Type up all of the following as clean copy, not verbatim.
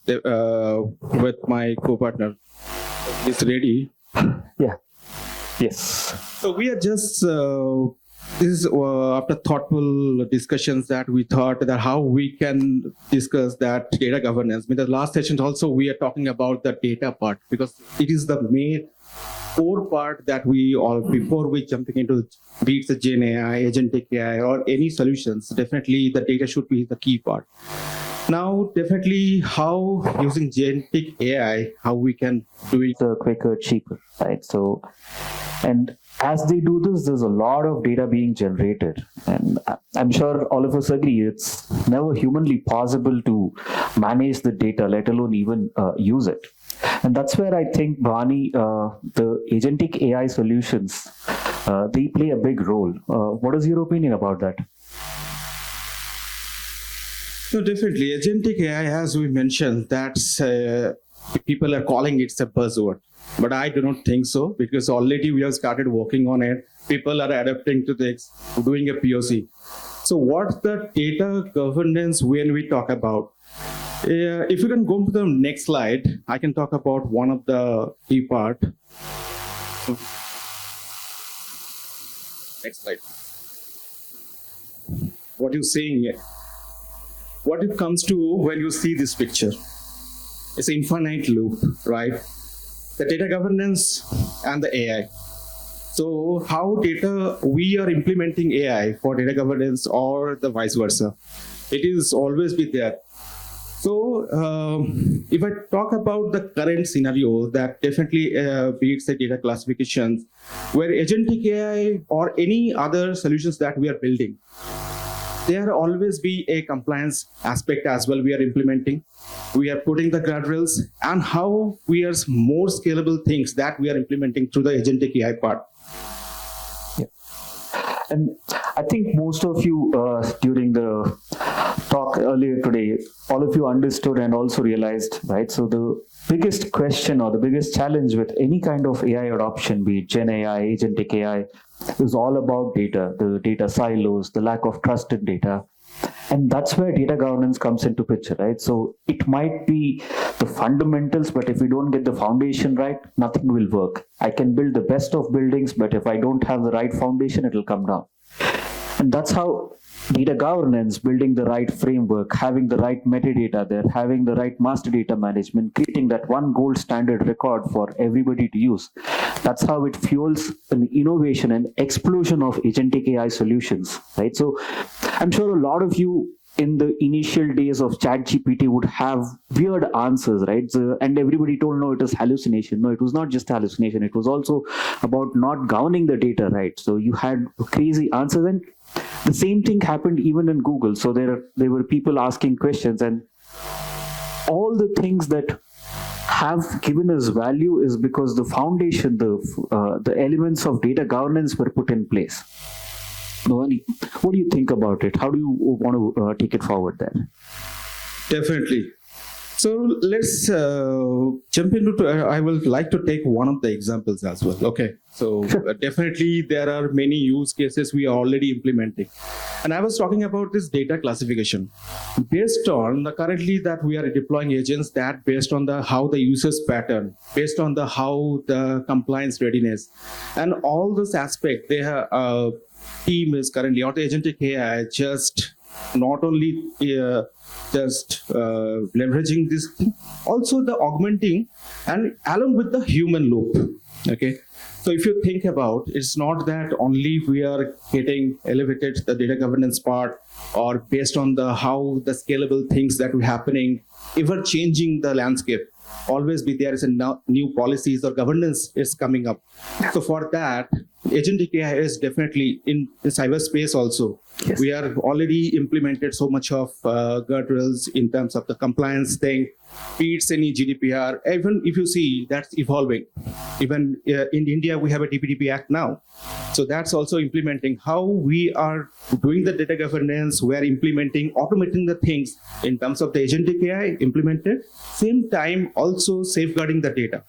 with my co-partner. Is ready? Yeah. Yes. So we are just this is after thoughtful discussions that we thought that how we can discuss that data governance. In the last session also we are talking about the data part because it is the main core part that we all before we jumping into be it the Gen AI, Agentic AI, or any solutions. Definitely the data should be the key part. Now, definitely how using Agentic AI, how we can do it Quicker, cheaper, right? So, and as they do this, there's a lot of data being generated. And I'm sure all of us agree it's never humanly possible to manage the data, let alone even use it. And that's where I think, Bhabani, the agentic AI solutions, they play a big role. What is your opinion about that? No, definitely. Agentic AI, as we mentioned, that's people are calling it a buzzword. But I do not think so because already we have started working on it. People are adapting to this, doing a POC. So what's the data governance when we talk about? If you can go to the next slide, I can talk about one of the key part. Next slide. What you're seeing here. What it comes to when you see this picture, it's an infinite loop, right? The data governance and the AI. So how we are implementing AI for data governance or the vice versa. It is always be there. So if I talk about the current scenario, that definitely beats the data classifications, where agentic AI or any other solutions that we are building, there always be a compliance aspect as well we are implementing. We are putting the guardrails and how we are more scalable things that we are implementing through the agentic AI part. Yeah. And I think most of you during the talk earlier today, all of you understood and also realized, right? So the biggest question or the biggest challenge with any kind of AI adoption, be it Gen AI, Agentic AI, is all about data, the data silos, the lack of trust in data. And that's where data governance comes into picture, right? So it might be the fundamentals, but if we don't get the foundation right, nothing will work. I can build the best of buildings, but if I don't have the right foundation, it will come down. And that's how data governance, building the right framework, having the right metadata there, having the right master data management, creating that one gold standard record for everybody to use. That's how it fuels an innovation and explosion of agentic AI solutions, right? So I'm sure a lot of you in the initial days of ChatGPT would have weird answers, right? So, and everybody told, no, it is hallucination. No, it was not just hallucination. It was also about not governing the data, right? So you had crazy answers, and the same thing happened even in Google. So there were people asking questions, and all the things that have given us value is because the foundation, the elements of data governance were put in place. Bhavani, what do you think about it? How do you want to take it forward then? Definitely. So let's jump into, I will like to take one of the examples as well. Okay. So definitely there are many use cases we are already implementing. And I was talking about this data classification. Based on the currently that we are deploying agents that based on the how the user's pattern, based on the how the compliance readiness, and all this aspect, they have team is currently, or the agentic AI, just not only leveraging this thing, also the augmenting and along with the human loop. Okay. So if you think about, it's not that only we are getting elevated the data governance part or based on the how the scalable things that are happening, ever changing the landscape. Always be there is a new policies or governance is coming up. So for that, agentic AI is definitely in cyberspace also. Yes. We are already implemented so much of guardrails in terms of the compliance thing, beats any GDPR. Even if you see that's evolving. Even in India, we have a DPDP Act now. So that's also implementing how we are doing the data governance. We are implementing, automating the things in terms of the agentic AI implemented. Same time, also safeguarding the data.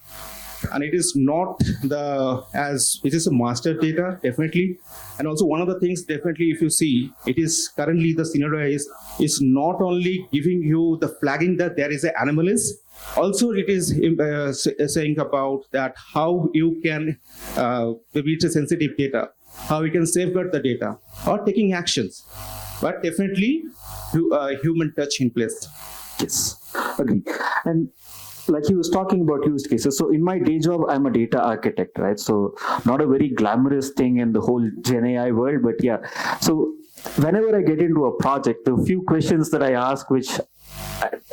and it is not it is a master data, definitely. And also one of the things, definitely, if you see, it is currently the scenario is not only giving you the flagging that there is an anomalous, also it is saying about that how you can, maybe it's a sensitive data, how you can safeguard the data or taking actions, but definitely human touch in place. Yes, agree. And like he was talking about use cases. So in my day job, I'm a data architect, right? So not a very glamorous thing in the whole Gen AI world, but yeah. So whenever I get into a project, the few questions that I ask, which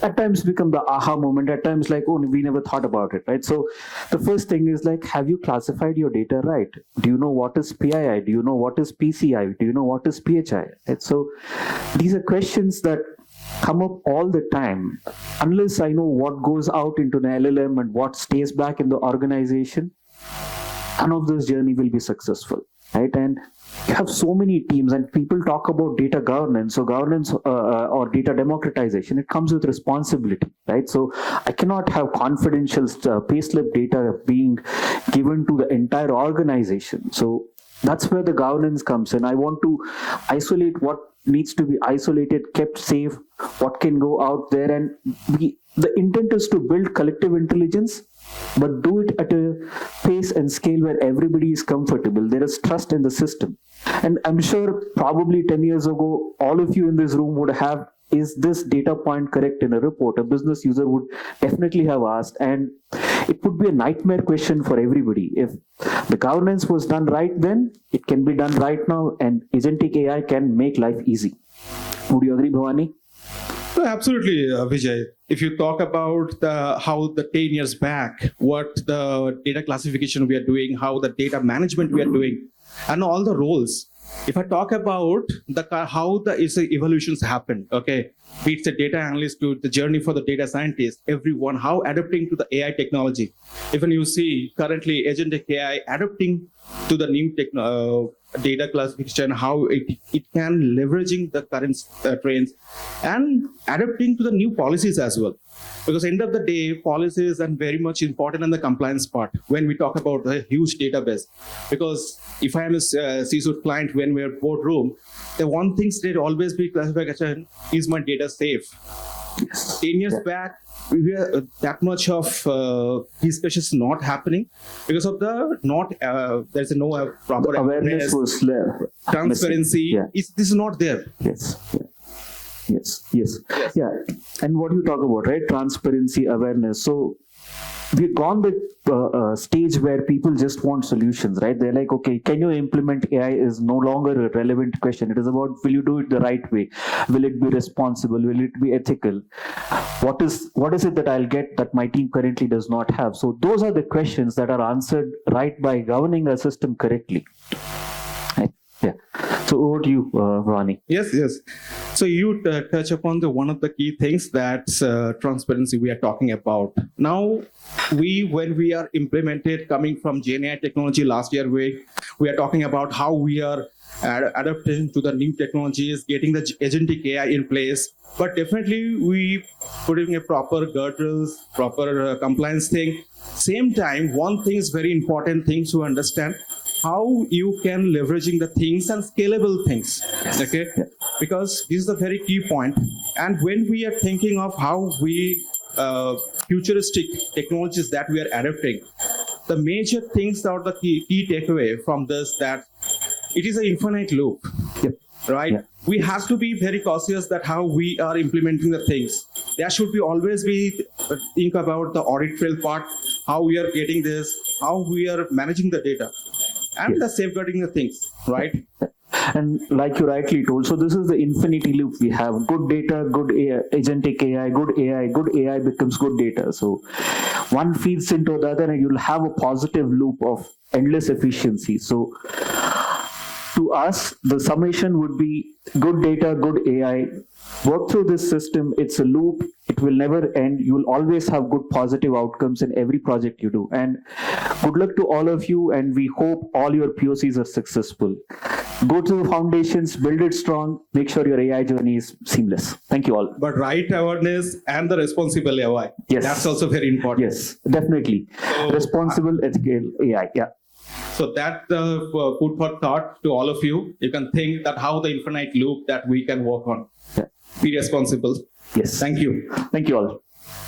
at times become the aha moment, at times like, oh, we never thought about it, right? So the first thing is like, have you classified your data right? Do you know what is PII? Do you know what is PCI? Do you know what is PHI? Right? So these are questions that come up all the time. Unless I know what goes out into an LLM and what stays back in the organization, none of this journey will be successful, right? And you have so many teams, and people talk about data governance. So governance or data democratization, it comes with responsibility, right? So I cannot have confidential payslip data being given to the entire organization. So that's where the governance comes in. I want to isolate what needs to be isolated, kept safe, what can go out there. And the intent is to build collective intelligence, but do it at a pace and scale where everybody is comfortable. There is trust in the system. And I'm sure probably 10 years ago, all of you in this room would have, is this data point correct in a report? A business user would definitely have asked, and it would be a nightmare question for everybody. If the governance was done right then, it can be done right now, and agentic AI can make life easy. Would you agree, Bhabani? No, absolutely, Vijay. If you talk about how the 10 years back, what the data classification we are doing, how the data management we are doing, and all the roles. If I talk about how the evolutions happened, okay, be it the data analyst to the journey for the data scientist, everyone, how adapting to the AI technology. Even you see currently Agentic AI adapting to the new data classification, how it can leveraging the current trends and adapting to the new policies as well. Because end of the day, policies are very much important in the compliance part when we talk about a huge database. Because if I am a CISO client, when we're boardroom, the one thing that always be classification is my data safe. 10 years back, we were that much of discussions not happening because of the there's no proper the awareness was there. Transparency. Yeah. This is not there. Yes. Yeah. Yes. Yeah. And what you talk about, right? Transparency, awareness. So we've gone the stage where people just want solutions, right? They're like, okay, can you implement AI is no longer a relevant question. It is about, will you do it the right way? Will it be responsible? Will it be ethical? What is it that I'll get that my team currently does not have? So those are the questions that are answered right by governing a system correctly. Right? Yeah. So over to you, Ronnie. Yes. So you touch upon one of the key things, that's transparency we are talking about. Now, when we are implemented coming from GenAI technology last year, we are talking about how we are adapting to the new technologies, getting the agentic AI in place. But definitely we putting a proper guardrails, proper compliance thing. Same time, one thing is very important thing to understand, how you can leveraging the things and scalable things, okay? Because this is the very key point. And when we are thinking of how we futuristic technologies that we are adapting, the major things are the key takeaway from this, that it is an infinite loop, right? Yeah. We have to be very cautious that how we are implementing the things. There should be always be think about the audit trail part, how we are getting this, how we are managing the data, and the safeguarding the things, right? And like you rightly told, so this is the infinity loop we have. Good data, good AI, agentic AI, good AI becomes good data. So one feeds into the other and you'll have a positive loop of endless efficiency. So to us, the summation would be good data, good AI. Work through this system. It's a loop. It will never end. You will always have good positive outcomes in every project you do. And good luck to all of you. And we hope all your POCs are successful. go to the foundations, build it strong, make sure your AI journey is seamless. Thank you all. But right awareness and the responsible AI. Yes. That's also very important. Yes, definitely. So, Responsible ethical AI. Yeah. So that food for thought to all of you. You can think that how the infinite loop that we can work on. Yeah. Be responsible. Yes. Thank you. Thank you all.